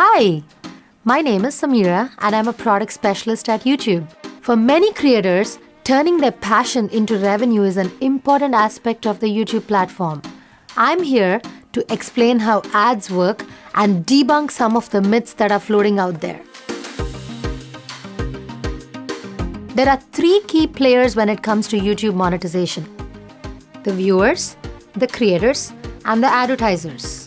Hi, my name is Samira and I'm a product specialist at YouTube. For many creators, turning their passion into revenue is an important aspect of the YouTube platform. I'm here to explain how ads work and debunk some of the myths that are floating out there. There are three key players when it comes to YouTube monetization: the viewers, the creators, and the advertisers.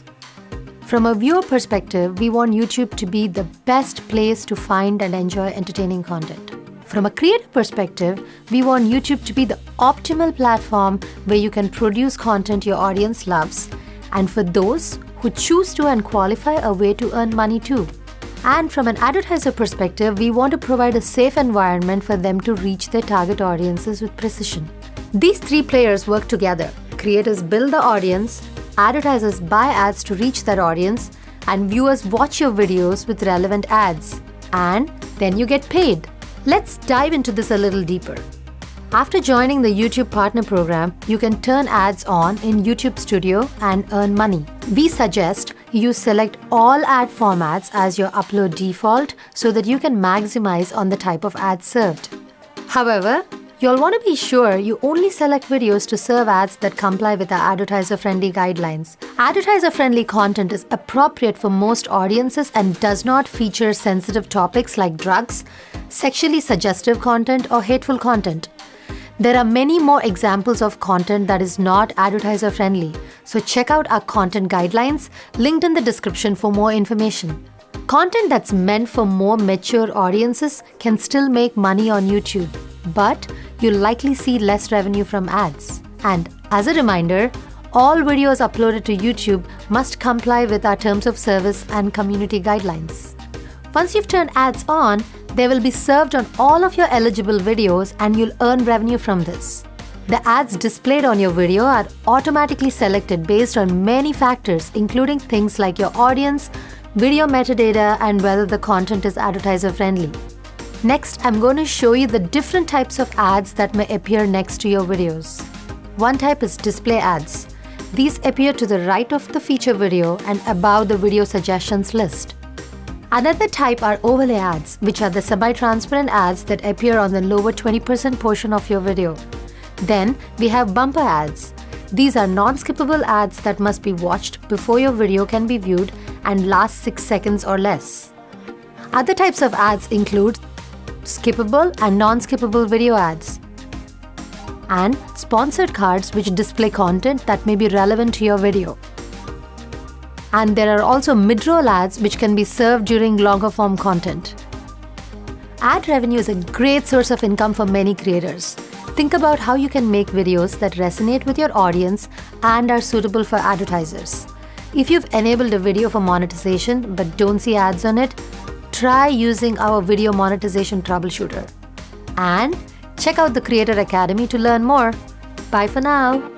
From a viewer perspective, we want YouTube to be the best place to find and enjoy entertaining content. From a creator perspective, we want YouTube to be the optimal platform where you can produce content your audience loves, and for those who choose to and qualify, a way to earn money too. And from an advertiser perspective, we want to provide a safe environment for them to reach their target audiences with precision. These three players work together. Creators build the audience, advertisers buy ads to reach that audience, and viewers watch your videos with relevant ads. And then you get paid. Let's dive into this a little deeper. After joining the YouTube Partner Program, you can turn ads on in YouTube Studio and earn money. We suggest you select all ad formats as your upload default so that you can maximize on the type of ads served. However, you'll want to be sure you only select videos to serve ads that comply with our advertiser-friendly guidelines. Advertiser-friendly content is appropriate for most audiences and does not feature sensitive topics like drugs, sexually suggestive content, or hateful content. There are many more examples of content that is not advertiser-friendly, so check out our content guidelines linked in the description for more information. Content that's meant for more mature audiences can still make money on YouTube, but you'll likely see less revenue from ads. And as a reminder, all videos uploaded to YouTube must comply with our terms of service and community guidelines. Once you've turned ads on, they will be served on all of your eligible videos and you'll earn revenue from this. The ads displayed on your video are automatically selected based on many factors, including things like your audience, video metadata, and whether the content is advertiser-friendly. Next, I'm going to show you the different types of ads that may appear next to your videos. One type is display ads. These appear to the right of the feature video and above the video suggestions list. Another type are overlay ads, which are the semi-transparent ads that appear on the lower 20% portion of your video. Then we have bumper ads. These are non-skippable ads that must be watched before your video can be viewed and last 6 seconds or less. Other types of ads include skippable and non-skippable video ads, and sponsored cards which display content that may be relevant to your video. And there are also mid-roll ads which can be served during longer form content. Ad revenue is a great source of income for many creators. Think about how you can make videos that resonate with your audience and are suitable for advertisers. If you've enabled a video for monetization but don't see ads on it, try using our video monetization troubleshooter. And check out the Creator Academy to learn more. Bye for now.